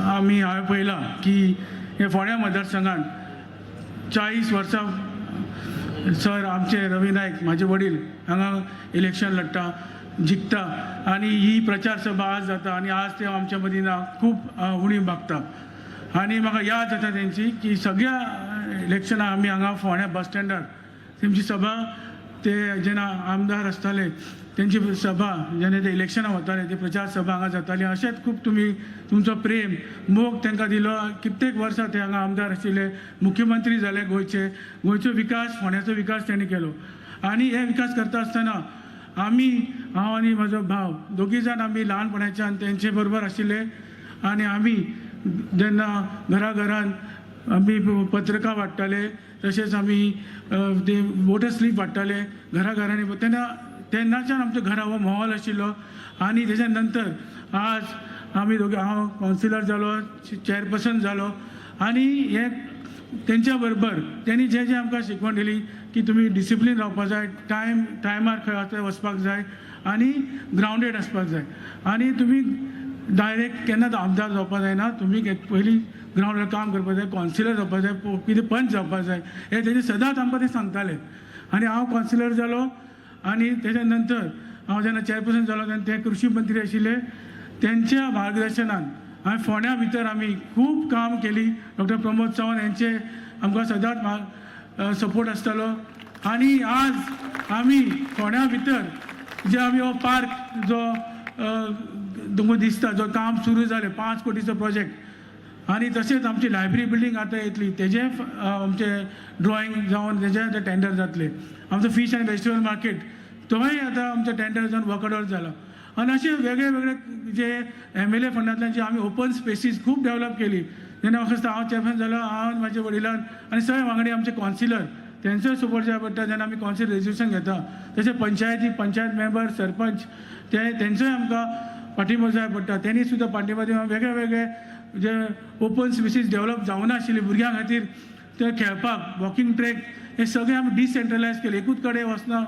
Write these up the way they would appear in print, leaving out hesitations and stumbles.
आम्ही हांवें पळयलां की हे फोंड्या मतदारसंघात 40 वर्सां सर आमचे रवी नायक म्हाजे वडील हांगा इलेक्शन लढटा जिखता आनी ही प्रचार सभा आज जाता आनी आज ते आमच्या मदीं ना खूब उणी मागता आनी म्हाका याद जाता तेंची की सगळ्या इलेक्शनाक आमी हांगा फोंड्या बस स्टँडार तेंची सभा ते जेन्ना आमदार आसताले तेंची सभा जेन्ना ते इलेक्शनाक वताले ती प्रचार सभा हांगा जाताली अशेंच खूब तुमी तुमचो प्रेम मोग तांकां दिलो कित्येक वर्सां ते हांगा आमदार आशिल्ले मुख्यमंत्री जाले गोंयचो विकास फोंड्याचो विकास तेणी केलो आनी हे विकास करता आसतना आमी हांव आनी म्हजो भाव दोगी जाण आमी ल्हानपणाच्यान तेंचे बरोबर आशिल्ले आनी आमी जेन्ना घरान आमी पत्रकां वाडटाले तशेंच आमी ते वोटर स्लीप वाडटाले घरांनी तेन्नाच्यान आमच्या घरा हो माहोल आशिल्लो आनी तेच्या नंतर आज आमी दोगे हांव कावन्सिलर जालो चेअरपर्सन जालो आनी हे तेंच्या बरोबर तेणी जे आमकां शिकवण दिली की तुमी डिसिप्लीन रावपाक जाय टायमार खंय वचपाक जाय आनी ग्रावंडेड आसपाक जाय आनी तुमी डायरेक्ट केन्नाच आमदार जावपाक जायना तुमी पयलीं ग्रावंडार काम करपाक जाय कावन्सिलर जावपाक जाय कितें पंच जावपाक जाय हे तेजे सदांच आमकां ते सांगताले आनी हांव कावन्सिलर जालो आनी तेच्या नंतर हांव जेन्ना चेअरपर्सन जालो तेन्ना ते कृषी मंत्री आशिल्ले तेंच्या मार्गदर्शनान हांवें फोंड्या भितर आमी खूब काम केली डॉक्टर प्रमोद चव्हाण यांचे आमकां सदांच सपोर्ट आसतालो आनी आज आमी फोंड्या भितर जे आमी हो पार्क जो तुमकां दिसता जो काम सुरू जालें 5 कोटीचो प्रोजेक्ट आनी तशेंच आमची लायब्ररी बिल्डींग आतां येतली तेजे आमचे ड्रॉइंग जावन तेजे टेंडर जातले आमचो फीश आनी वेजिटेबल मार्केट तोय आतां आमचो टेंडर जावन वर्कआउट जाला आनी अशे वेगळे वेगळे जे MLA फंडांतल्यान जे आमी ओपन स्पेसीस खूब डेवलप केली जेन्ना म्हाका दिसता हांव चेअरमॅन जालो हांव म्हाज्या वडिलान आनी सगळे वांगडी आमचे कावन्सिलर तेंचोय सपोर्ट जाय पडटा जेन्ना आमी कावन्सिल रेजोल्युशन घेता तशें पंचायत मेंबर सरपंच तेंचोय आमकां पाठिंबो जाय पडटा तेणी सुद्दां पाठिंबो दिवन वेगळे वेगळे जे ओपन स्पेसीस डेवलप जावना आशिल्ली भुरग्यां खातीर ते खेळपाक वॉकिंग ट्रॅक हे सगळे आमी डिसेंट्रलायज केले एकूच कडेन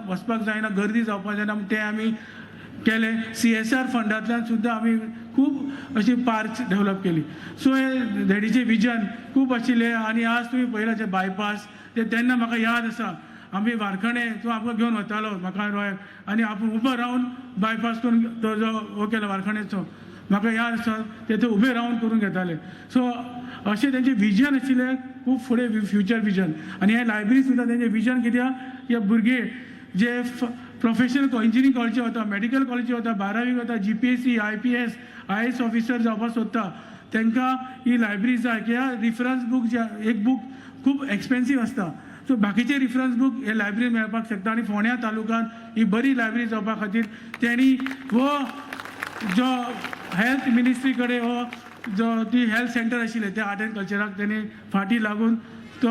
वचपाक जायना गर्दी जावपाक जायना ते आमी केले CSR फंडांतल्यान सुद्दां आमी खूब अशी पार्क्स डेवलप केली सो हे धेडीचे विजन खूब आशिल्ले आनी आज तुमी पळयला जे बायपास ते तेन्ना म्हाका याद आसा आमी वारखणे तूं आमकां घेवन वतालो म्हाका रोयाक आनी आपूण उबो रावन बायपास करून तो जो हो केलो वारखणेचो म्हाका याद आसा ते थंय उबे रावन करून घेताले सो अशें तेंचें विजन आशिल्लें खूब फुडें फ्युचर विजन आनी हे लायब्ररी सुद्दां तेंचें विजन कित्याक हे भुरगे जे प्रोफेशनल इंजिनियरींग कॉलेजी वता मेडिकल कॉलेजी वता 12वी वता GPSC IPS IAS ऑफिसर जावपाक सोदता तांकां ही लायब्ररी जाय कित्याक रिफरन्स बूक जे एक बूक खूब एक्सपेन्सीव आसता सो बाकीचे रिफरन्स बूक हे लायब्ररी मेळपाक शकता आनी फोंड्या तालुक्यांत ही बरी लायब्ररी जावपा खातीर तेणी हो जो हेल्थ मिनिस्ट्री कडेन हो जो ती हेल्थ सेंटर आशिल्ले ते आर्ट एंड कल्चराक तेणी फाटी लागून तो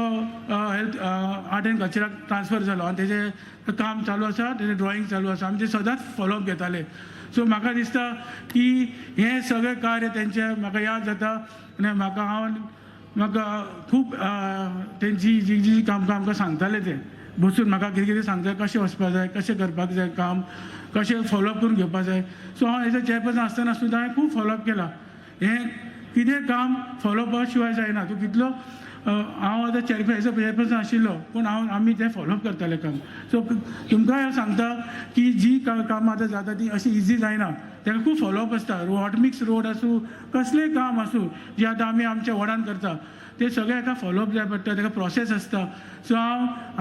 हेल्थ आर्ट एंड कल्चराक ट्रान्सफर जालो आनी तेजें काम चालू आसा तेजें ड्रॉइंग चालू आसा आमी ते सदांच फॉलोअप घेताले सो म्हाका दिसता की हे सगळें कार्य तेंचें म्हाका याद जाता आनी म्हाका खूब तेंची जी काम आमकां सांगताले ते बसून म्हाका कितें कितें सांगता कशें वचपाक जाय कशें करपाक जाय काम कशें फॉलोअप करून घेवपाक जाय सो हांव हेजो चेअरपर्सन आसतना सुद्दां हांवें खूब फॉलोअप केलां हें कितें काम फॉलोअपा शिवाय जायना तूं कितलो हांव आतां चेअरपर्सन आशिल्लो पूण आमी तें फॉलोअप करताले काम सो तुमकां हांव सांगता की जी कामां आतां जाता ती अशी इजी जायना ताका खूब फॉलोअप आसता हॉट मिक्स रोड आसूं कसलेंय काम आसूं जें आतां आमी आमच्या वॉर्डान करता ते सगळे हाका फॉलोअप जाय पडटा ताका प्रोसेस आसता सो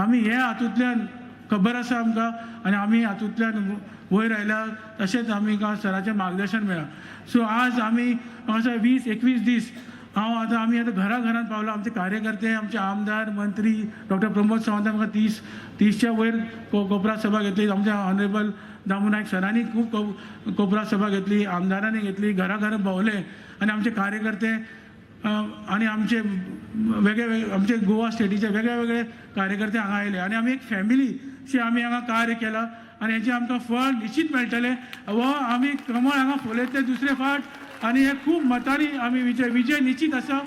आमी हे हातूंतल्यान खबर आसा आमकां आनी आमी हातूंतल्यान वयर आयल्या तशेंच आमी सराचें मार्गदर्शन मेळ्ळां सो आज आमी म्हाका 20-21 दीस आमी आतां घरांत पावला आमचे कार्यकर्ते आमचे आमदार मंत्री डॉक्टर प्रमोद सावंतान म्हाका 30च्या वयर कोपरा सभा घेतली आमच्या ऑनरेबल दामू नायक सरांनी खूब कोपरा सभा घेतली आमदारांनी घेतली घरां भोंवले आनी आमचे कार्यकर्ते आनी आमचे वेगळे आमचे गोवा स्टेटीचे वेगळे कार्यकर्ते हांगा आयले आनी आमी एक फॅमिलीशी आमी हांगा कार्य केलां आनी हेचें आमकां फळ निश्चित मेळटलें वो आमी कमळ हांगा फुलयतले दुसरे फावट आनी हे खूब मतांनी आमी विजय निश्चित आसा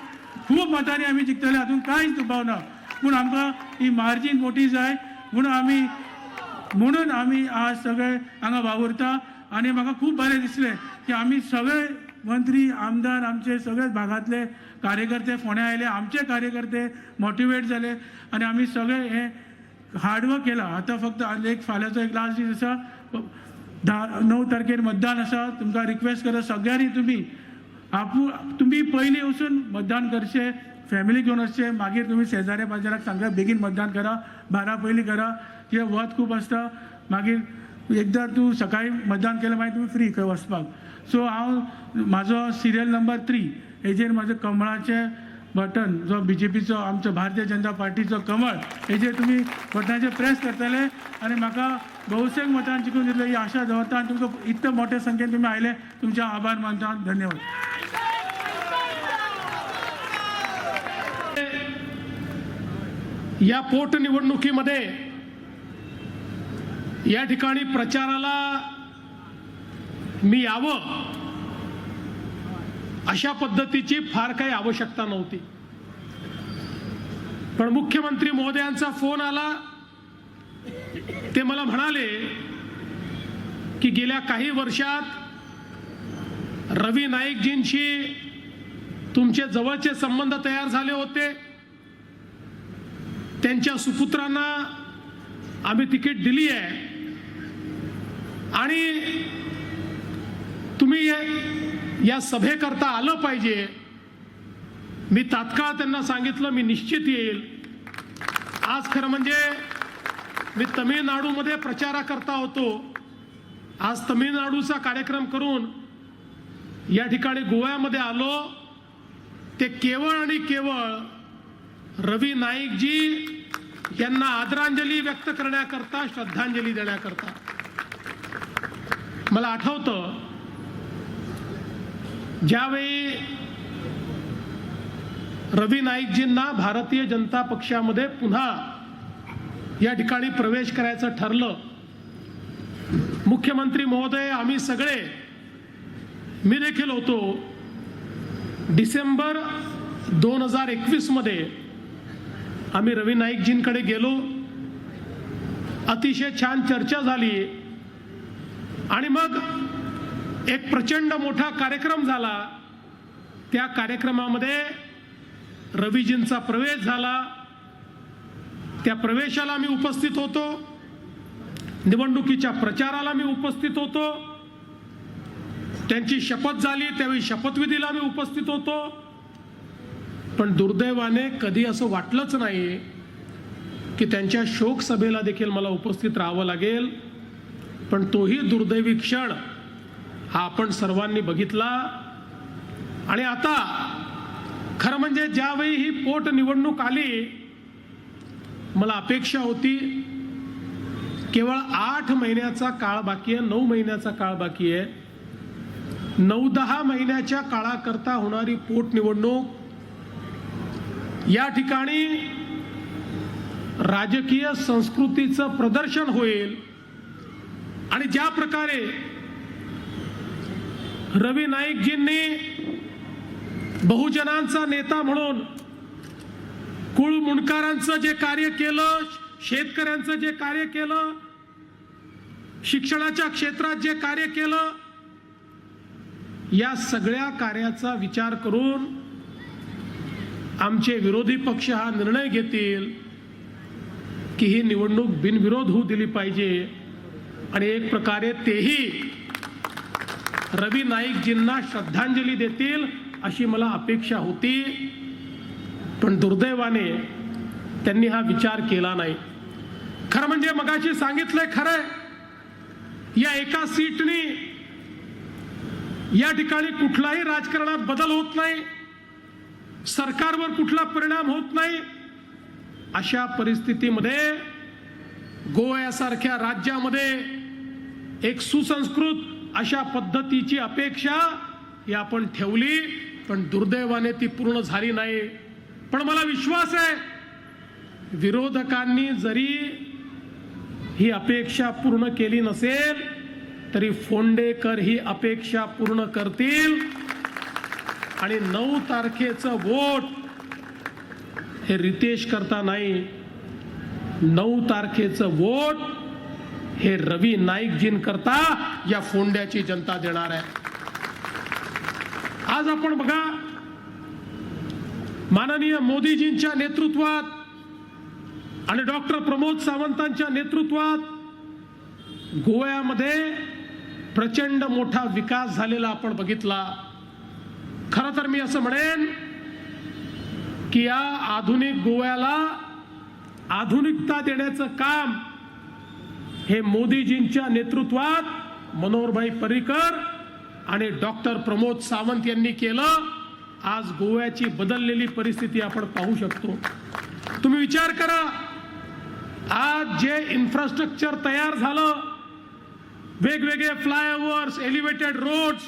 खूब मतांनी आमी जिखतले हातूंत कांयच दुबाव ना पूण आमकां ही मार्जीन मोठी जाय म्हणून आमी आज सगळे हांगा वावुरता आनी म्हाका खूब बरें दिसलें की आमी सगळे मंत्री आमदार आमचे सगळेच भागातले कार्यकर्ते फोंड्या आयले, आमचे कार्यकर्ते मोटिवेट झाले आणि आम्ही सगळे हे हार्डवर्क केला. आता फक्त एक फाल्याचो एक लास्ट दीस आसा, 9 तारखेर मतदान आसा. तुमकां रिक्वेस्ट करता सगळ्यांनी तुम्ही पयलीं वचून मतदान करचें, फॅमिली घेवन वचचें. मागीर तुम्ही शेजाऱ्या पाजाराक सांगा बेगीन मतदान करा, 12 पयलीं करा. कित्याक वत खूब आसता. मागीर एकदां तूं सकाळीं मतदान केलें मागीर तुमी फ्री खंय वचपाक. सो हांव म्हाजो सिरियल नंबर 3 हेजेर म्हाजो कमळाचें बटन जो BJPचो आमचो भारतीय जनता पार्टीचो कमळ हेजेर तुमी बटनाचेर प्रेस करतले आनी म्हाका बहुसंख्य मतान जिखून दितले ही आशा दवरता. आनी तुमकां इतले मोठ्या संख्येन तुमी आयले, तुमचे आभार मानता. धन्यवाद. या पोटनिवडणुकीमध्ये या ठिकाणी प्रचाराला मी यावं अशा पद्धतीची फार काही आवश्यकता नव्हती. पण मुख्यमंत्री महोदयांचा फोन आला. ते मला म्हणाले की गेल्या काही वर्षात रवी नाईकजींशी तुमचे जवळचे संबंध तयार झाले होते. त्यांच्या सुपुत्रांना आम्ही तिकीट दिली आहे आणि तुम्ही या सभेकरता आलं पाहिजे. मी तात्काळ त्यांना सांगितलं मी निश्चित येईल. आज खरं म्हणजे मी तमिळनाडूमध्ये प्रचाराकरता होतो. आज तमिळनाडूचा कार्यक्रम करून या ठिकाणी गोव्यामध्ये आलो. ते केवळ आणि केवळ रवी नाईकजी यांना आदरांजली व्यक्त करण्याकरता, श्रद्धांजली देण्याकरता. मला आठवतं ज्यावेळी रवी नाईकजींना भारतीय जनता पक्षामध्ये पुन्हा या ठिकाणी प्रवेश करायचं ठरलं. मुख्यमंत्री महोदय आम्ही सगळे, मी देखील होतो, डिसेंबर 2021 मध्ये आम्ही रवी नाईकजींकडे गेलो. अतिशय छान चर्चा झाली आणि मग एक प्रचंड मोठा कार्यक्रम झाला. त्या कार्यक्रमामध्ये रवीजींचा प्रवेश झाला. त्या प्रवेशाला मी उपस्थित होतो. निवडणुकीच्या प्रचाराला मी उपस्थित होतो. त्यांची शपथ झाली त्यावेळी शपथविधीला मी उपस्थित होतो. पण दुर्दैवाने कधी असं वाटलंच नाही की त्यांच्या शोक सभेला देखील मला उपस्थित राहावं लागेल. पण तोही दुर्दैवी क्षण हा आपण सर्वांनी बघितला. आणि आता खरं म्हणजे ज्यावेळी ही पोटनिवडणूक आली, मला अपेक्षा होती केवळ 8 महिन्याचा काळ बाकी आहे, 9 महिन्याचा काळ बाकी आहे. 9-10 महिन्याच्या काळाकरता होणारी पोटनिवडणूक या ठिकाणी राजकीय संस्कृतीचं प्रदर्शन होईल. आणि ज्या प्रकारे रवी नाईकजींनी बहुजनांचा नेता म्हणून कुळ मुंडकरांचं जे कार्य केलं, शेतकऱ्यांचं जे कार्य केलं, शिक्षणाच्या क्षेत्रात जे कार्य केलं, या सगळ्या कार्याचा विचार करून आमचे विरोधी पक्ष हा निर्णय घेतील की ही निवडणूक बिनविरोध होऊ दिली पाहिजे. आणि एक प्रकारे तेही रवी नाईकजींना श्रद्धांजली देतील अशी मला अपेक्षा होती. पण दुर्दैवाने त्यांनी हा विचार केला नाही. खरं म्हणजे मगाशी सांगितलंय, खरंय, या एका सीटनी या ठिकाणी कुठलाही राजकारणात बदल होत नाही, सरकारवर कुठला परिणाम होत नाही. अशा परिस्थितीमध्ये गोव्यासारख्या राज्यामध्ये एक सुसंस्कृत अशा पद्धतीची अपेक्षा ही आपण ठेवली. पण दुर्दैवाने ती पूर्ण झाली नाही. पण मला विश्वास आहे विरोधकांनी जरी ही अपेक्षा पूर्ण केली नसेल तरी फोंडेकर ही अपेक्षा पूर्ण करतील. आणि 9 तारखेचं वोट हे रितेश करता नाही, 9 तारखेचं वोट हे रवी नाईकजींकरता या फोंड्याची जनता देणार आहे. आज आपण बघा, माननीय मोदीजींच्या नेतृत्वात आणि डॉक्टर प्रमोद सावंतांच्या नेतृत्वात गोव्यामध्ये प्रचंड मोठा विकास झालेला आपण बघितला. खरं तर मी असं म्हणेन की या आधुनिक गोव्याला आधुनिकता देण्याचं काम हे मोदीजींच्या नेतृत्वात मनोहरभाई पर्रिकर आणि डॉक्टर प्रमोद सावंत यांनी केलं. आज गोव्याची बदललेली परिस्थिती आपण पाहू शकतो. तुम्ही विचार करा, आज जे इन्फ्रास्ट्रक्चर तयार झालं, वेगवेगळे फ्लायओव्हर्स, एलिव्हेटेड रोड्स,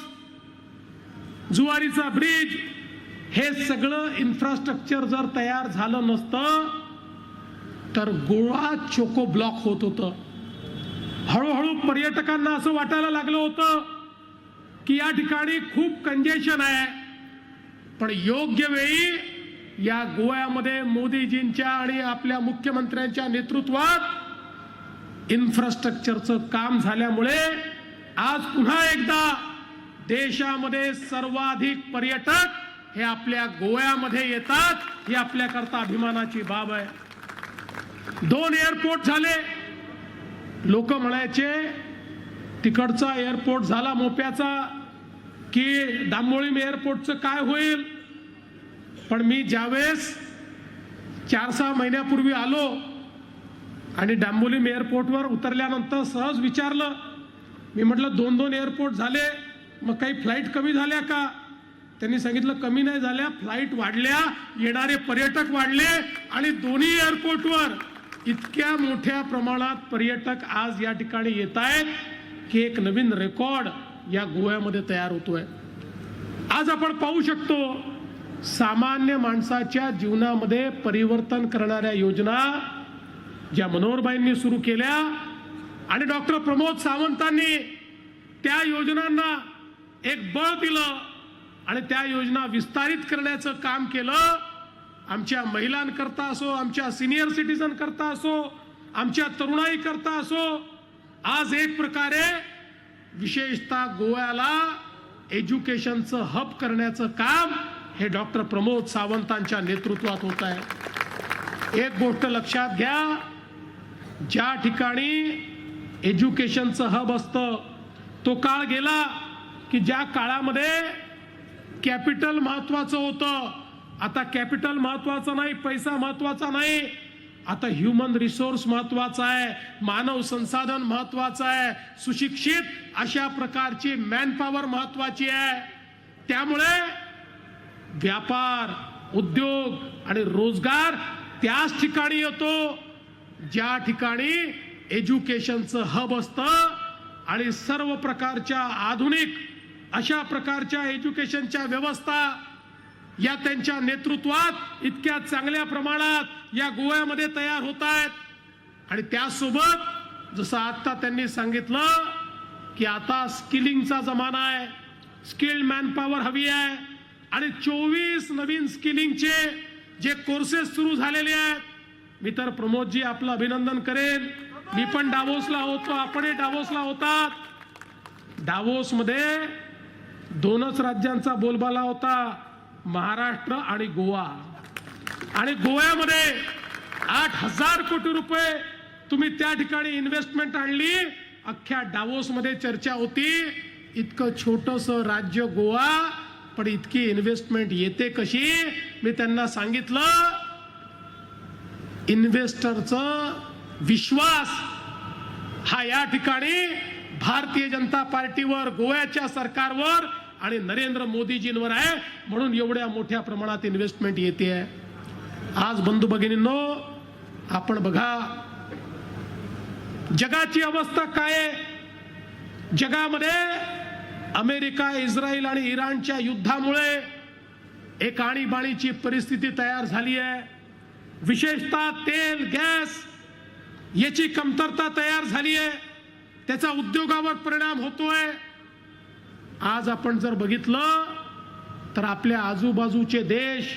जुवारीचा ब्रिज, हे सगळं इन्फ्रास्ट्रक्चर जर तयार झालं नसतं तर गोवा चोको ब्लॉक होत होतं. हळूहळू पर्यटकांना असं वाटायला लागलं होतं की या ठिकाणी खूप कंजेशन आहे. पण योग्य वेळी या गोव्यामध्ये मोदीजींच्या आणि आपल्या मुख्यमंत्र्यांच्या नेतृत्वात इन्फ्रास्ट्रक्चरचं काम झाल्यामुळे आज पुन्हा एकदा देशामध्ये सर्वाधिक पर्यटक हे आपल्या गोव्यामध्ये येतात. ही आपल्याकरता अभिमानाची बाब आहे. 2 एअरपोर्ट झाले. लोक म्हणायचे तिकडचा एअरपोर्ट झाला मोप्याचा की डांबोळी एअरपोर्टचं काय होईल. पण मी ज्यावेळेस 4-6 महिन्यापूर्वी आलो आणि डांबोली एअरपोर्टवर उतरल्यानंतर सहज विचारलं, मी म्हटलं 2-2 एअरपोर्ट झाले, मग काही फ्लाईट कमी झाल्या का. त्यांनी सांगितलं कमी नाही झाल्या, फ्लाईट वाढल्या, येणारे पर्यटक वाढले आणि दोन्ही एअरपोर्टवर इतक्या मोठ्या प्रमाणात पर्यटक आज या ठिकाणी येत आहेत की एक नवीन रेकॉर्ड या गोव्यामध्ये तयार होतोय. आज आपण पाहू शकतो सामान्य माणसाच्या जीवनामध्ये परिवर्तन करणाऱ्या योजना ज्या मनोहरभाईंनी सुरू केल्या आणि डॉक्टर प्रमोद सावंतांनी त्या योजनांना एक बळ दिलं आणि त्या योजना विस्तारित करण्याचं काम केलं. आमच्या महिलांकरता असो, आमच्या सिनियर सिटीजन करता असो, आमच्या तरुणाई करता असो, आज एक प्रकारे विशेषतः गोव्याला एज्युकेशनचं हब करण्याचं काम हे डॉक्टर प्रमोद सावंतांच्या नेतृत्वात होत आहे. एक गोष्ट लक्षात घ्या, ज्या ठिकाणी एज्युकेशनचं हब असतं तो काळ गेला की ज्या काळामध्ये कॅपिटल महत्वाचं होतं. आता कॅपिटल महत्वाचं नाही, पैसा महत्वाचा नाही, आता ह्युमन रिसोर्स महत्वाचा आहे, मानव संसाधन महत्वाचं आहे, सुशिक्षित अशा प्रकारची मॅनपॉवर महत्वाची आहे. त्यामुळे व्यापार, उद्योग आणि रोजगार त्याच ठिकाणी येतो ज्या ठिकाणी एज्युकेशनचं हब असतं आणि सर्व प्रकारच्या आधुनिक अशा प्रकारच्या एज्युकेशनच्या व्यवस्था या त्यांच्या नेतृत्वात इतक्या चांगल्या प्रमाणात या गोव्यामध्ये तयार होत आहेत. आणि त्यासोबत जसं आता त्यांनी सांगितलं की आता स्किलिंगचा जमाना आहे, स्किल्ड मॅनपॉवर हवी आहे आणि 24 नवीन स्किलिंगचे जे कोर्सेस सुरू झालेले आहेत. मी तर प्रमोदजी आपलं अभिनंदन करेन. मी पण डावोसला होतो, आपणही डावोसला होतात. डावोसमध्ये 2च राज्यांचा बोलबाला होता, महाराष्ट्र आणि गोवा. आणि गोव्यामध्ये 8,000 कोटी रुपये तुम्ही त्या ठिकाणी इन्व्हेस्टमेंट आणली. अख्ख्या डावोसमध्ये चर्चा होती, इतकं छोटंसं राज्य गोवा पण इतकी इन्व्हेस्टमेंट येते कशी. मी त्यांना सांगितलं इन्व्हेस्टरचं विश्वास हा या ठिकाणी भारतीय जनता पार्टीवर, गोव्याच्या सरकारवर आणि नरेंद्र मोदीजींवर आहे, म्हणून एवढ्या मोठ्या प्रमाणात इन्व्हेस्टमेंट येते. आज बंधू भगिनींनो, आपण बघा जगाची अवस्था काय आहे. जगामध्ये अमेरिका, इस्रायल आणि इराणच्या युद्धामुळे एक आणीबाणीची परिस्थिती तयार झाली आहे. विशेषतः तेल, गॅस याची कमतरता तयार झाली आहे. त्याचा उद्योगावर परिणाम होतोय. आज आपण जर बघितलं तर आपल्या आजूबाजूचे देश,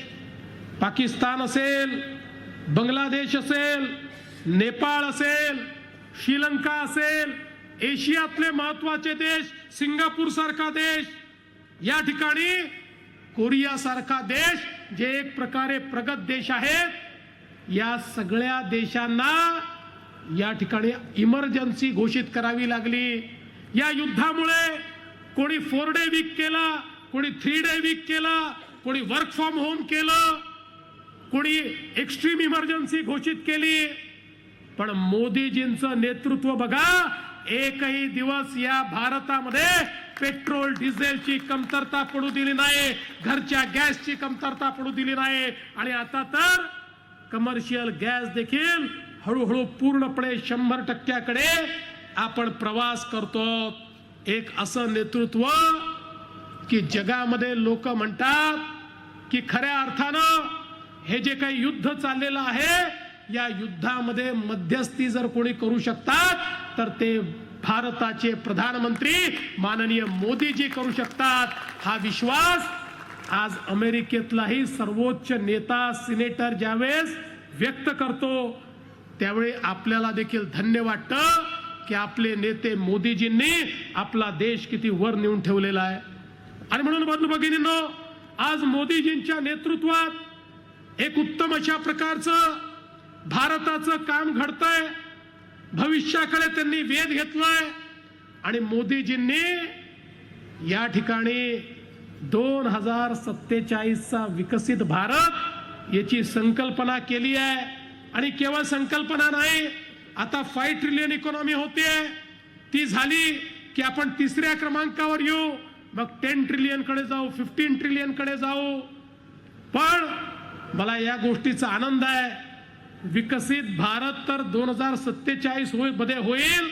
पाकिस्तान असेल, बांगलादेश असेल, नेपाळ असेल, श्रीलंका असेल, एशियातले महत्वाचे देश, सिंगापूर सारखा देश, या ठिकाणी कोरियासारखा देश जे एक प्रकारे प्रगत देश आहेत, या सगळ्या देशांना या ठिकाणी इमर्जन्सी घोषित करावी लागली. या युद्धामुळे कोणी 4 डे वीक केला, कोणी 3 डे वीक केला, कोणी वर्क फ्रॉम होम केलं, कोणी एक्स्ट्रीम इमर्जन्सी घोषित केली. पण मोदीजींचं नेतृत्व बघा, एकही दिवस या भारतामध्ये पेट्रोल डिझेलची कमतरता पडू दिली नाही, घरच्या गॅसची कमतरता पडू दिली नाही. आणि आता तर कमर्शियल गॅस देखील हळूहळू पूर्णपणे 100%कडे आपण प्रवास करतो. एक असं नेतृत्व की जगामध्ये लोक म्हणतात की खऱ्या अर्थानं हे जे काही युद्ध चाललेलं आहे, या युद्धामध्ये मध्यस्थी जर कोणी करू शकतात तर ते भारताचे प्रधानमंत्री माननीय मोदीजी करू शकतात. हा विश्वास आज अमेरिकेतलाही सर्वोच्च नेता सिनेटर ज्यावेळेस व्यक्त करतो, त्यावेळी आपल्याला देखील धन्य वाटतं की आपले नेते मोदीजींनी आपला देश किती वर नेऊन ठेवलेला आहे. आणि म्हणून बंधू भगिनींनो, आज मोदीजींच्या नेतृत्वात एक उत्तम अशा प्रकारचं भारताचं काम घडतंय. भविष्याकडे त्यांनी वेध घेतलाय आणि मोदीजींनी या ठिकाणी 2047चा विकसित भारत याची संकल्पना केली आहे. आणि केवळ संकल्पना नाही, आता 5 ट्रिलियन इकॉनॉमी होते, ती झाली की आपण 3ऱ्या क्रमांकावर येऊ, मग 10 ट्रिलियन कडे जाऊ, 15 ट्रिलियन कडे जाऊ. पण मला या गोष्टीचा आनंद आहे, विकसित भारत तर 2047 मध्ये होईल,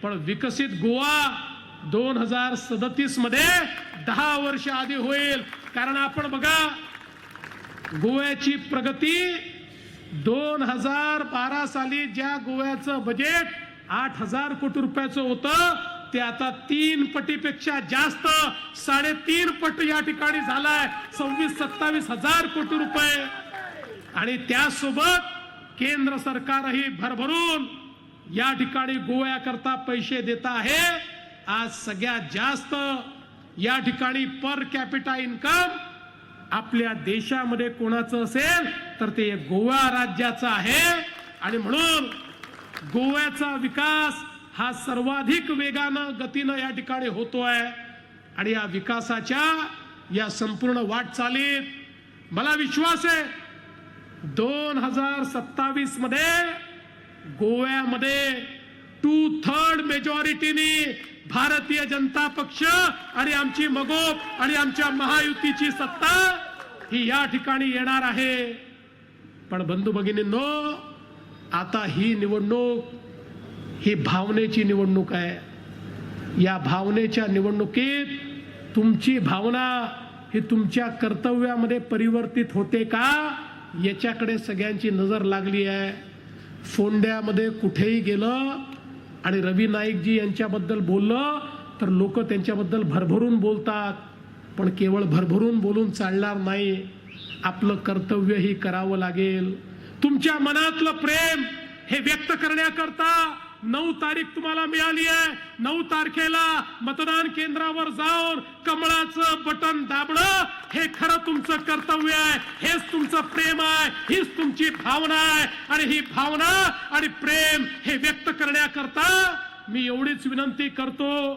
पण विकसित गोवा 2037 मध्ये 10 वर्ष आधी होईल. कारण आपण बघा, गोव्याची प्रगती 2012 साली ज्या गोव्याचं बजेट 8,000 कोटी रुपयाचं होतं, ते आता 3 पटीपेक्षा जास्त 3.5 पट या ठिकाणी झालाय, 26-27 हजार कोटी रुपये. आणि त्यासोबत केंद्र सरकारही भरभरून या ठिकाणी गोव्याकरता पैसे देत आहे. आज सगळ्यात जास्त या ठिकाणी पर कॅपिटा इन्कम आपल्या देशामध्ये कोणाचं असेल तर ते गोवा राज्याचं आहे. आणि म्हणून गोव्याचा विकास हा सर्वाधिक वेगानं गतीनं या ठिकाणी होतोय. आणि या विकासाच्या या संपूर्ण वाटचालीत मला विश्वास आहे 2027 मध्ये गोव्यामध्ये 2/3 मेजॉरिटीनी भारतीय जनता पक्ष आणि आमची मगोप आणि आमच्या महायुतीची सत्ता ही या ठिकाणी येणार आहे. पण बंधू भगिनींनो, आता ही निवडणूक ही भावनेची निवडणूक आहे. या भावनेच्या निवडणुकीत तुमची भावना ही तुमच्या कर्तव्यामध्ये परिवर्तित होते का, याच्याकडे सगळ्यांची नजर लागली आहे. फोंड्यामध्ये कुठेही गेलं आणि रवी नाईकजी यांच्याबद्दल बोललं तर लोक त्यांच्याबद्दल भरभरून बोलतात. पण केवळ भरभरून बोलून चालणार नाही, आपलं कर्तव्यही करावं लागेल. तुमच्या मनातलं प्रेम हे व्यक्त करण्याकरता 9 तारीख तुम्हाला मिळाली आहे. 9 तारखेला मतदान केंद्रावर जाऊन कमळाचं बटन दाबणं हे खरं तुमचं कर्तव्य आहे, हेच तुमचं प्रेम आहे, हीच तुमची भावना आहे. आणि ही भावना आणि प्रेम हे व्यक्त करण्याकरता मी एवढीच विनंती करतो,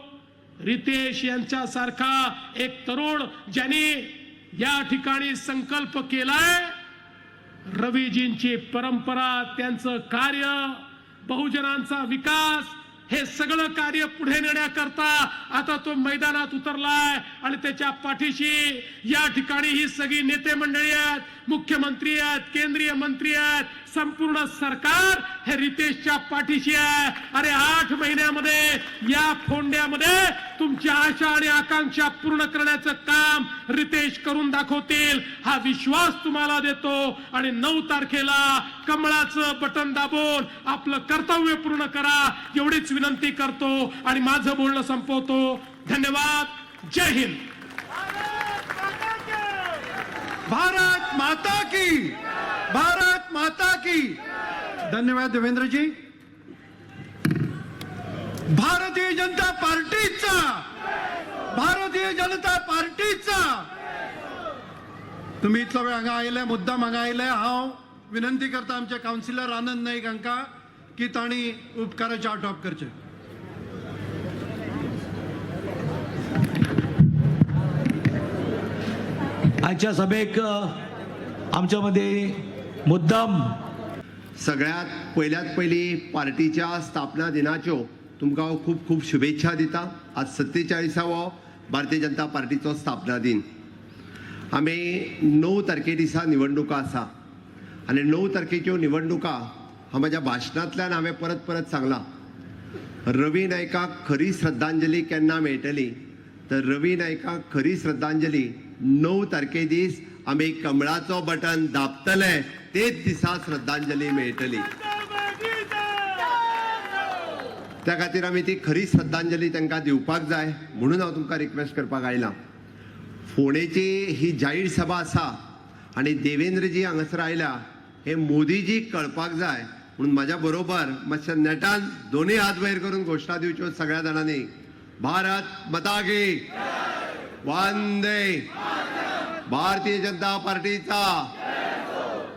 रितेश यांच्यासारखा एक तरुण ज्यांनी या ठिकाणी संकल्प केलाय, रवीजींची परंपरा, त्यांचं कार्य, बहुजनांचा विकास, हे सगळं कार्य पुढे नेण्याकरता आता तो मैदानात उतरलाय. आणि त्याच्या पाठीशी या ठिकाणी ही सगळी नेते मंडळी आहेत, मुख्यमंत्री आहेत, केंद्रीय मंत्री आहेत, संपूर्ण सरकार हे रितेशच्या पाठीशी आहे. अरे 8 महिन्यामध्ये या फोंड्यामध्ये तुमच्या आशा आणि आकांक्षा पूर्ण करण्याचं काम रितेश करून दाखवतील, हा विश्वास तुम्हाला देतो. आणि 9 तारखेला कमळाचं बटन दाबून आपलं कर्तव्य पूर्ण करा एवढीच विनंती करतो आणि माझं बोलणं संपवतो. धन्यवाद. जय हिंद. भारत माता की, भारत माता की. धन्यवाद देवेंद्र जी. भारतीय जनता पार्टीचा, भारतीय जनता पार्टीचा तुम्ही इतलो वेळ हांगा आयले, मुद्दाम हांगा आयले. हांव विनंती करता आमचे कावन्सिलर आनंद नाईक हांकां की तांणी उपकाराचे आटोप करचे. आजच्या सभेक आमच्यामध्ये मुद्दाम सगळ्यात पयली पार्टीच्या स्थापना दिनाच्यो तुमकां हांव खूब खूब शुभेच्छा दिता. आज 47वो भारतीय जनता पार्टीचो स्थापना दिन. आमी 9 तारखे दिसा निवडणुका आसा आनी 9 तारखेच्यो निवडणुका हांव म्हाज्या भाशणांतल्यान हांवें परत परत सांगलां. रवी नायकाक खरी श्रद्धांजली केन्ना मेळटली तर रवी नायकाक खरी श्रद्धांजली 9 तारखे दीस आमी कमळाचो बटन दाबतले तेच दिसा श्रद्धांजली मेळटली. त्या खातीर आमी ती खरी श्रद्धांजली तांकां दिवपाक जाय म्हणून हांव तुमकां रिक्वेस्ट करपाक आयलां. फोंडेची ही जाहीर सभा आसा आनी देवेंद्रजी हांगासर आयल्या हे मोदीजीक कळपाक जाय म्हणून म्हाज्या बरोबर मातशे नेटान दोनूय हात वयर करून घोशणा दिवच्यो सगळ्या जाणांनी. भारत माता की वंदे भारतीय जनता पार्टीचा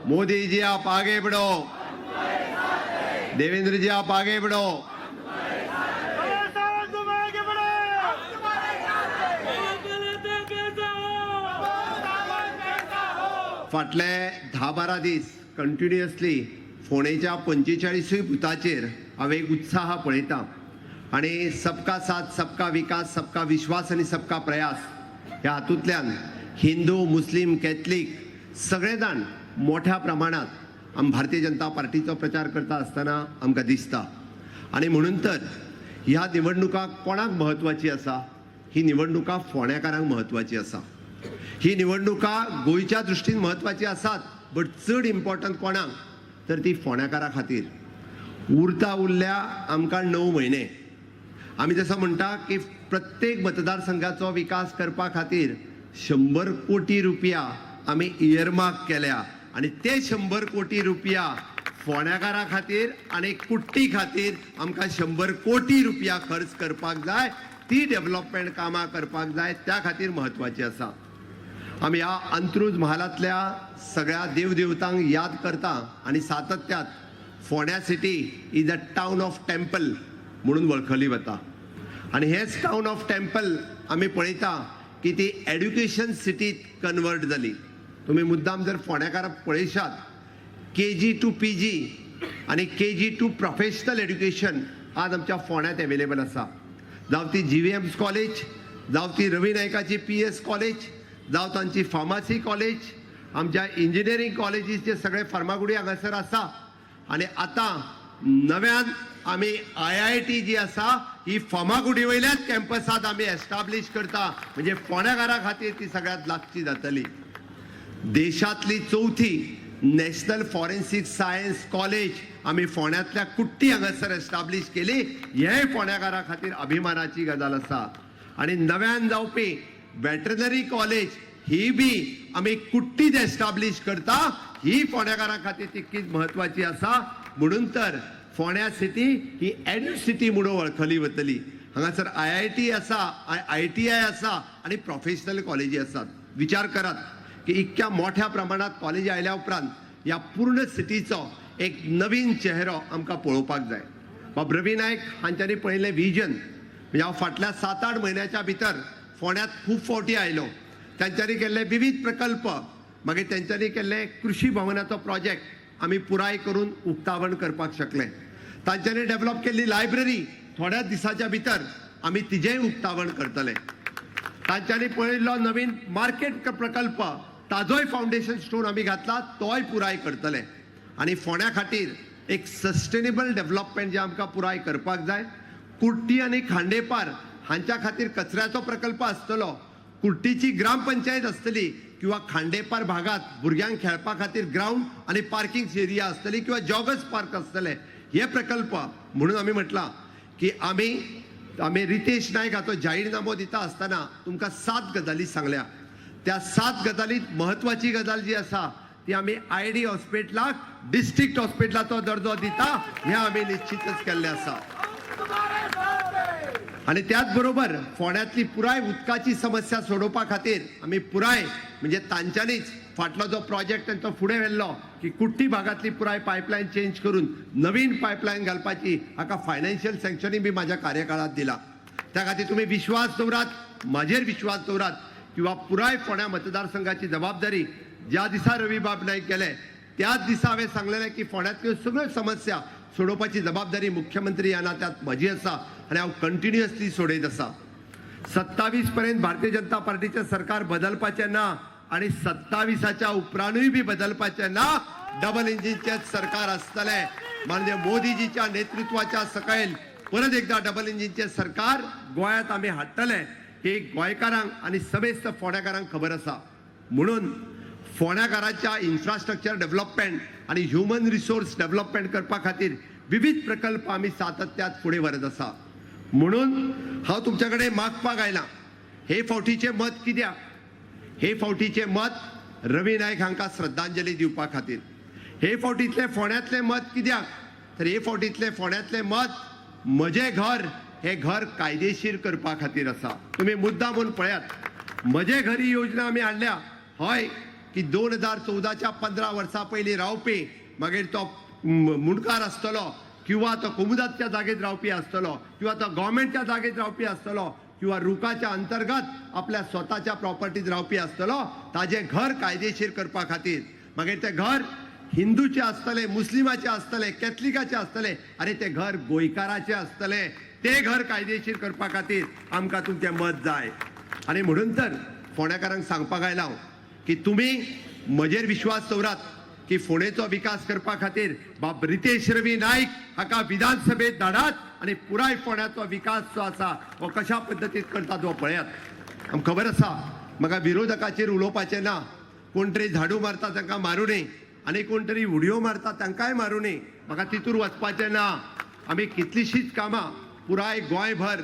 मोदी जी आप आगे बढ़ो, देवेंद्र जी आप आगे बढ़ो. फाटले 10-12 दीस कंटिन्युअसली फोंडेच्या 45 बुथाचेर हांव एक उत्साह पळयता आनी सबका साथ सबका विकास सबका विश्वास आनी सबका प्रयास ह्या हातूंतल्यान हिंदू मुस्लीम कॅथलीक सगळे जाण मोठ्या प्रमाणात भारतीय जनता पार्टीचो प्रचार करता आसतना आमकां दिसता. आनी म्हणून तर ह्या निवडणुका कोणाक म्हत्वाची आसा? ही निवडणुका फोंडेकारांक म्हत्वाची आसा. ही निवडणुका गोंयच्या दृश्टीन म्हत्वाची आसात बट चड इम्पॉर्टंट कोणाक तर ती फोंडेकारा खातीर. उरता उरल्या आमकां 9 म्हयने. आमी जसं म्हणटा की प्रत्येक मतदारसंघाचो विकास करपा खातीर 100 कोटी रुपया आमी इयरमार्क केल्या आनी ते 100 कोटी रुपया फोंडेकारा खातीर आनी कुट्टी खातीर आमकां 100 कोटी रुपया खर्च करपाक जाय. ती डेव्हलपमेंट कामां करपाक जाय त्या खातीर म्हत्वाची आसा. आमी ह्या अंत्रुज महालांतल्या सगळ्या देवदेवतांक याद करता आनी सातत्यात फोंड्या city is a town of temple म्हणून वळखली वता. आनी हेच टावन ऑफ टेम्पल आमी पळयता की ती एड्युकेशन सिटीत कन्वर्ट जाली. तुमी मुद्दाम जर फोंडेकाराक पळयशात KG to PG आनी KG to प्रोफेशनल एड्युकेशन आज आमच्या फोंड्यात अवेलेबल आसा. जावं ती GVMS कॉलेज, जावं ती रवी नायकाची PS कॉलेज, जावं तांची फार्मासी कॉलेज, आमच्या इंजिनियरींग कॉलेजीसचे सगळे फार्मागुडी हांगासर आसा. आनी आतां नव्यान आमी IIT जी आसा ही फार्मागुडी वयल्याच कॅम्पसात आमी एस्टाब्लीश करता म्हणजे फोंडेकारा खातीर ती सगळ्यात लागची जातली. देशातली 4थी नॅशनल फॉरेन्सिक सायन्स कॉलेज आमी फोंड्यांतल्या कुट्टी हांगासर एस्टाब्लीश केली. हेय फोंडेकारा खातीर अभिमानाची गजाल आसा. आनी नव्यान जावपी वेटरनरी कॉलेज ही बी आमी कुट्टीत एस्टाब्लीश करता. ही फोंडेकारा खातीर तितकीच म्हत्वाची आसा. म्हणून तर फोंड्या सिटी ही एड्यू सिटी म्हणून वळखली वतली. हांगासर IIT आसा, ITI आसा आनी प्रोफेशनल कॉलेजी आसात. विचार करात की इतक्या मोठ्या प्रमाणात कॉलेजी आयल्या उपरांत ह्या पूर्ण सिटीचो एक नवीन चेहरो आमकां पळोवपाक जाय. बाब रवी नायक हांच्यांनी पळयलें विजन म्हणजे हांव फाटल्या 7-8 म्हयन्याच्या भितर फोंड्यांत खूब फावटी आयलो. तांच्यांनी केल्ले विविध प्रकल्प मागीर तांच्यांनी केल्ले कृषी भवनाचो प्रोजेक्ट आमी पुराय करून उक्तावण करपाक शकले. तांच्यांनी डेव्हलप केल्ली लायब्ररी थोड्याच दिसाच्या भितर आमी तिजेय उक्तावण करतले. तांच्यांनी पळयल्लो नवीन मार्केट प्रकल्प ताजोय फावंडेशन स्टोन आमी घातला तोय पुराय करतले. आनी फोंड्या खातीर एक सस्टेनेबल डेव्हलपमेंट जे आमकां पुराय करपाक जाय. कुर्टी आनी खांडेपार हांच्या खातीर कचऱ्याचो प्रकल्प आसतलो. कुर्टीची ग्रामपंचायत आसतली किंवा खांडेपार भागात भुरग्यांक खेळपा खातीर ग्राउंड आनी पार्किंग एरिया आसतली किंवा जॉगर्स पार्क आसतले. हे प्रकल्प म्हणून आमी म्हटलां की आमी रितेश नायक हाचो जाहीरनामो दिता आसतना तुमकां 7 गजाली सांगल्या. त्या 7 गजालींत महत्वाची गजाल जी आसा ती आमी ID हॉस्पिटलाक डिस्ट्रिक्ट हॉस्पिटलाचो दर्जो दिता हें आमी निश्चितच केल्लें आसा. आणि त्याच बरोबर फोंड्यांतली पुराय उदकाची समस्या सोडोवपा खातीर आमी पुराय म्हणजे तांच्यांनीच फाटलो जो प्रोजेक्ट तो फुडें व्हेल्लो की कुट्टी भागातली पुराय पायपलायन चेंज करून नवीन पायपलायन घालपाची हाका फायनान्शियल सँक्शनींग बी म्हाज्या कार्यकाळात दिला. त्या खातीर तुमी विश्वास दवरात, म्हाजेर विश्वास दवरात किंवा पुराय फोंड्या मतदारसंघाची जबाबदारी ज्या दिसा रवी बाब नाईक गेले त्याच दिसा हांवें सांगलेलें की फोंड्यांतल्यो सगळ्यो समस्या सोडोवपाची जबाबदारी मुख्यमंत्री ह्या नात्यात म्हजी आसा आनी हांव कंटिन्युअसली सोडयत आसा. 27 पर्यंत भारतीय जनता पार्टीचें सरकार बदलपाचें ना आणि 27च्या उपरांतूय बी बदलपाचें ना. डबल इंजिनचेच सरकार आसतलें. माननीय मोदीजीच्या नेतृत्वाच्या सकयल परत एकदा डबल इंजिनचें सरकार गोंयांत आमी हाडटले हे गोंयकारांक आनी समेस्त फोंड्याकारांक खबर आसा. म्हणून फोंड्याकारांच्या इन्फ्रास्ट्रक्चर डेव्हलपमेंट आणि ह्युमन रिसोर्स डेव्हलपमेंट करपा खातीर विविध प्रकल्प आमी सातत्यात फुडें व्हरत आसा. म्हणून हांव तुमच्या कडेन मागपाक आयलां, हे फावटीचें मत कित्याक? हे फावटीचें मत रवी नाईक हांकां श्रद्धांजली दिवपा खातीर. हे फावटीतलें फोंड्यांतलें मत कित्याक? तर हे फावटीतलें फोंड्यांतलें मत म्हजें घर हे घर कायदेशीर करपा खातीर आसा. तुमी मुद्दाम म्हणून पळयात, म्हजें घर ही योजना आमी हाडल्या. हय की 2014च्या 15 वर्सां पयलीं रावपी मागीर तो मुणकार आसतलो किंवा तो कुमुदाच्या जागेत रावपी आसतलो किंवा तो गव्हर्मेंटच्या जागेत रावपी आसतलो किंवा रुखाच्या अंतर्गत आपल्या स्वताच्या प्रॉपर्टीत रावपी आसतलो, ताजें घर कायदेशीर करपा खातीर मागीर तें घर हिंदूचें आसतलें, मुस्लिमाचें आसतलें, कॅथलिकाचें आसतलें, आनी तें घर गोंयकाराचें आसतलें. तें घर कायदेशीर करपा खातीर आमकां तुमचें मत जाय. आनी म्हणून तर फोंड्याकारांक सांगपाक आयलां की तुमी म्हजेर विश्वास दवरात की फोंडेचो विकास करपा खातीर बाब रितेश रवी नाईक हाका विधानसभेत धाडात आनी पुराय फोंड्याचो विकास जो आसा हो कशा पद्दतीन करतात हो पळयात. आमकां खबर आसा म्हाका विरोधकाचेर उलोवपाचें ना. कोण तरी झाडू मारता तांकां मारूं न्ही आनी कोण तरी उडयो मारता तांकांय मारूं न्ही. म्हाका तितूर वचपाचें ना. आमी कितलींशींच कामां पुराय गोंयभर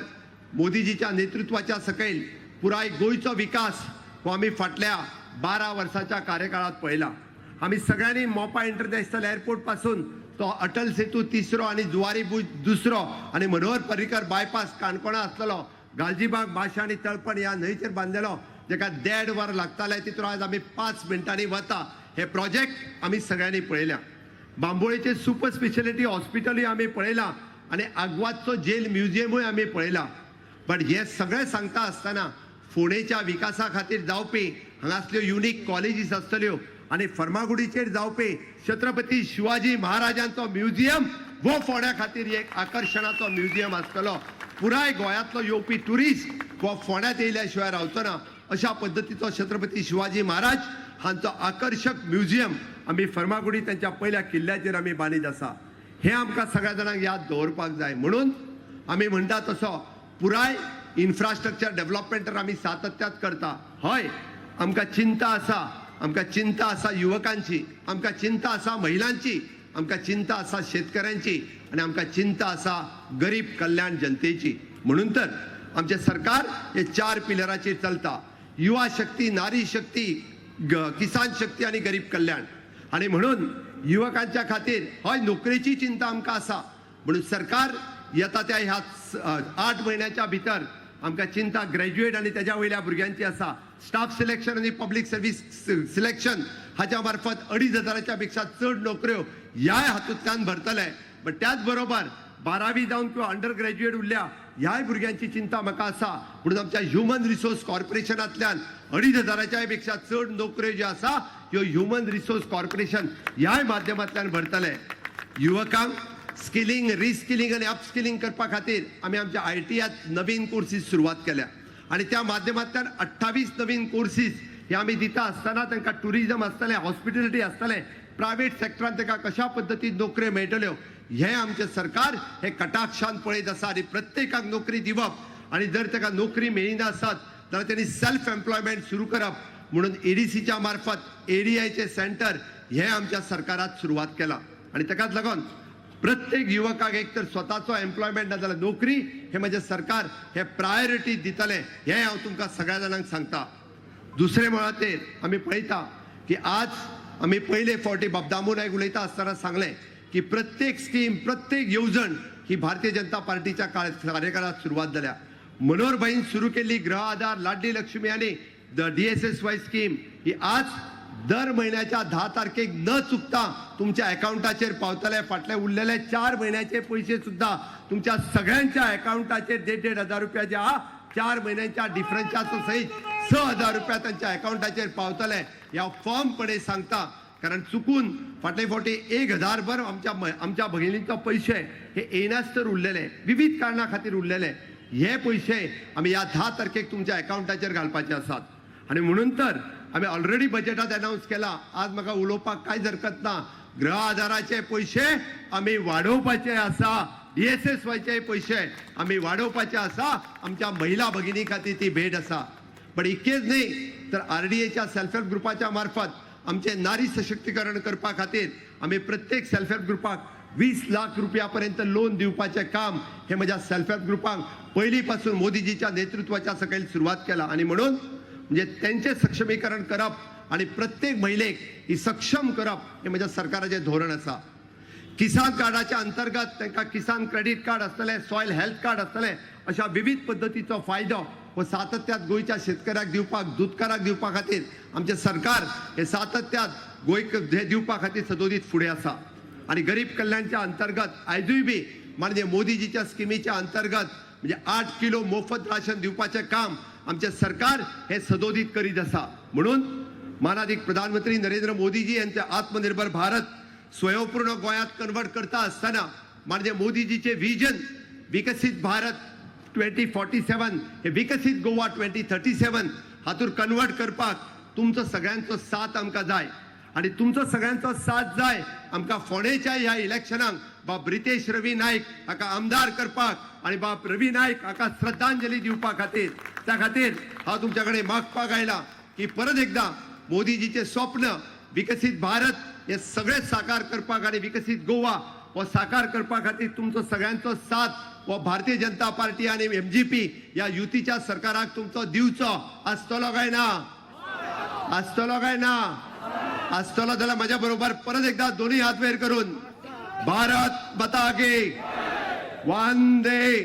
मोदीजीच्या नेतृत्वाच्या सकयल पुराय गोंयचो विकास हो आमी फाटल्या 12 वर्साच्या कार्यकाळात पळयला. आमी सगळ्यांनी मोपा इंटरनॅशनल एअरपोर्ट पासून तो अटल सेतू 3रो आनी जुवारी भूज 2रो आनी मनोहर पर्रीकर बायपास काणकोणा आसतलो, गालजीबाग, माशा आनी तळपण ह्या न्हंयचेर बांदलेलो जेका 1.5 वर लागताले तितून आज आमी 5 मिनटांनी वता. हे प्रोजेक्ट आमी सगळ्यांनी पळयल्या. बांबोळेचें सुपर स्पेशलिटी हॉस्पिटलूय आमी पळयलां आनी आग्वादचो जेल म्युझियमूय आमी पळयला. बट हे सगळें सांगता आसतना फोंडेच्या विकासा खातीर जावपी हांगासल्यो युनिक कॉलेजीस आसतल्यो आनी फर्मागुडीचेर जावपी छत्रपती शिवाजी महाराजांचो म्युझियम वो फोंड्या खातीर एक आकर्शणाचो म्युझियम आसतलो. पुराय गोंयांतलो येवपी ट्युरिस्ट वो फोंड्यांत येयल्या शिवाय रावचो ना. अशा पद्दतीचो छत्रपती शिवाजी महाराज हांचो आकर्शक म्युझियम आमी फर्मागुडी त्यांच्या पयल्या किल्ल्याचेर आमी बांदीत आसा. हे आमकां सगळ्या जाणांक याद दवरपाक जाय. म्हणून आमी म्हणटा तसो पुराय इन्फ्रास्ट्रक्चर डेव्हलपमेंटर आमी सातत्यात करता. हय आमकां चिंता आसा, आमकां चिंता आसा युवकांची, आमकां चिंता आसा महिलांची, आमकां चिंता आसा शेतकऱ्यांची आनी आमकां चिंता आसा गरीब कल्याण जनतेची. म्हणून तर आमचें सरकार हे 4 पिलराचेर चलता. युवा शक्ती, नारी शक्ती, किसान शक्ती आनी गरीब कल्याण. आनी म्हणून युवकांच्या खातीर हय नोकरेची चिंता आमकां आसा. म्हणून सरकार येता त्या ह्या 8 म्हयन्याच्या भितर आमकां चिंता ग्रॅज्युएट आनी तेज्या वयल्या भुरग्यांची आसा. स्टाफ सिलेक्शन आनी पब्लीक सर्वीस सिलेक्शन हाच्या मार्फत 2,500च्या पेक्षा चड नोकऱ्यो ह्याय हातूंतल्यान भरतले. बट त्याच बरोबर 12वी जावन किंवा अंडर ग्रॅज्युएट उरल्या ह्याय भुरग्यांची चिंता म्हाका आसा. म्हणून आमच्या ह्युमन रिसोर्स कॉर्पोरेशनांतल्यान 2,500च्या पेक्षा चड नोकऱ्यो ज्यो आसा ह्यो ह्युमन रिसोर्स कॉर्पोरेशन ह्याय माध्यमांतल्यान भरतले. युवकांक स्किलिंग, रिस्किलिंग आनी अपस्किलिंग करपा खातीर आमी आमच्या ITयात नवीन कोर्सीस सुरवात केल्या आनी त्या माध्यमांतल्यान 28 नवीन कोर्सीस हे आमी दिता आसतना तांकां टुरिजम आसतलें, हॉस्पिटॅलिटी आसतलें, प्रायवेट सेक्टरान तांकां कशा पद्दतीन नोकऱ्यो मेळटल्यो हे आमचें सरकार हे कटाक्षान पळयत आसा. आनी प्रत्येकाक नोकरी दिवप आनी जर ताका नोकरी मेळिना आसत जाल्यार तेणी सेल्फ एम्प्लॉयमेंट सुरू करप. म्हणून ADCच्या मार्फत ADIचें सेंटर हे आमच्या सरकारात सुरवात केला आनी ताकाच लागून प्रत्येक युवकाक एक तर स्वताचो एम्प्लॉयमेंट ना जाल्यार नोकरी हे म्हजें सरकार हे प्रायोरिटी दितले हे हांव तुमकां सगळ्या जाणांक सांगता. दुसरे मळाचेर आमी पळयता की आज आमी पयले फावटी बाबदामू नायक उलयता आसतना सांगलें की प्रत्येक स्कीम, प्रत्येक येवजण ही भारतीय जनता पार्टीच्या कार्यकाळात सुरवात जाल्या मनोहरभाईन सुरू केल्ली गृह आधार लाडली लक्ष्मी आणि DSSY स्कीम ही आज दर महिन्याच्या 10 तारखेक न चुकता तुमच्या अकाउंटाचेर पावतले. फाटले उरलेले 4 महिन्याचे पैसे सुद्धा तुमच्या सगळ्यांच्या अकाउंटाचेर 1,500 रुपया जे आहा 4 महिन्यांच्या डिफरन्साचो सहित 6,000 रुपया त्यांच्या अकाउंटाचेर पावतले. ह्या फॉर्मपणे सांगता, कारण चुकून फाटले फावटी 1,000 भर आमच्या भगिनींचे पैसे हे येनाच तर उरलेले, विविध कारणां खातीर उरलेले. हे पैसे आमी ह्या 10 तारखेक तुमच्या अकाउंटाचेर घालपाचे आसात. आणि म्हणून तर आम्ही ऑलरेडी बजेटात अनाउन्स केला. आज म्हाका उलोवपाक कांयच हरकत ना. गृह आधाराचे पैसे आम्ही वाडोवपाचे आसा. DSSYचे पैसे आम्ही वाडोवपाचे आसा. आमच्या महिला भगिनी खातीर ती भेट आसा. पण इतकेच नाही तर RDAच्या सेल्फ हेल्प ग्रुपाच्या मार्फत आमचे नारी सशक्तीकरण करपा खातीर आम्ही प्रत्येक सेल्फ हेल्प ग्रुपाक 20 लाख रुपयापर्यंत लोन दिवपाचे काम हे माझ्या सेल्फ हेल्प ग्रुपाक पहिलीपासून मोदीजीच्या नेतृत्वाच्या सकयल सुरुवात केला. आणि म्हणून म्हणजे त्यांचे सक्षमीकरण करप आणि प्रत्येक महिलेक ही सक्षम करप हे माझ्या सरकाराचे धोरण आसा. किसान कार्डाच्या अंतर्गत त्यांना किसान क्रेडिट कार्ड आसतले, सॉयल हेल्थ कार्ड आसतले, अशा विविध पद्धतीचो फायदो व सातत्यात गोयच्या शेतकऱ्याक दिवपाक, दूधकाराक दिवपा खातीर आमचे सरकार हे सातत्यात गोंयक हे दिवपा खातीर सदोदीत फुडें आसा. आणि गरीब कल्याणच्या अंतर्गत आयजूय बी म्हणजे मोदीजीच्या स्किमीच्या अंतर्गत म्हणजे 8 किलो मोफत राशन दिवपाचे काम आमचे सरकार हे सदोदित करीत आसा. म्हणून माननीय प्रधानमंत्री नरेंद्र मोदीजी यांचे आत्मनिर्भर भारत स्वयंपूर्ण गोंयांत कन्वर्ट करता असताना म्हणजे मोदीजीचे विजन विकसित भारत 2047 हे विकसित गोवा 2037 हातूर कन्वर्ट करपाक तुमचो सगळ्यांचो साथ आमकां जाय. आणि तुमचो सगळ्यांचो साथ जाय आमकां फोंडेच्या ह्या इलेक्शनाक बाब रितेश रवी नाईक हाका आमदार करपाक आणि बाब रवी नाईक हाका श्रद्धांजली दिवपा खातीर. त्या खातीर हांव तुमच्या कडेन मागपाक आयला की परत एकदा मोदीजीचे स्वप्न विकसित भारत हे सगळे साकार करपाक आणि विकसित गोवा हो साकार करपा खातीर तुमचो सगळ्यांचो साथ व भारतीय जनता पार्टी आणि MGP या युतीच्या सरकाराक तुमचो दिवचो आसतलो काय ना? आसतलो काय ना? आसतलो जाल्यार माझ्या बरोबर परत एकदा दोन्ही हात वयर करून भारत माता की वंदे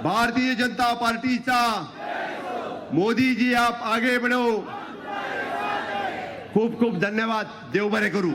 भारतीय जनता पार्टीचा मोदी जी आप आगे बढ़ो. खूप खूप धन्यवाद. देव बरे करू.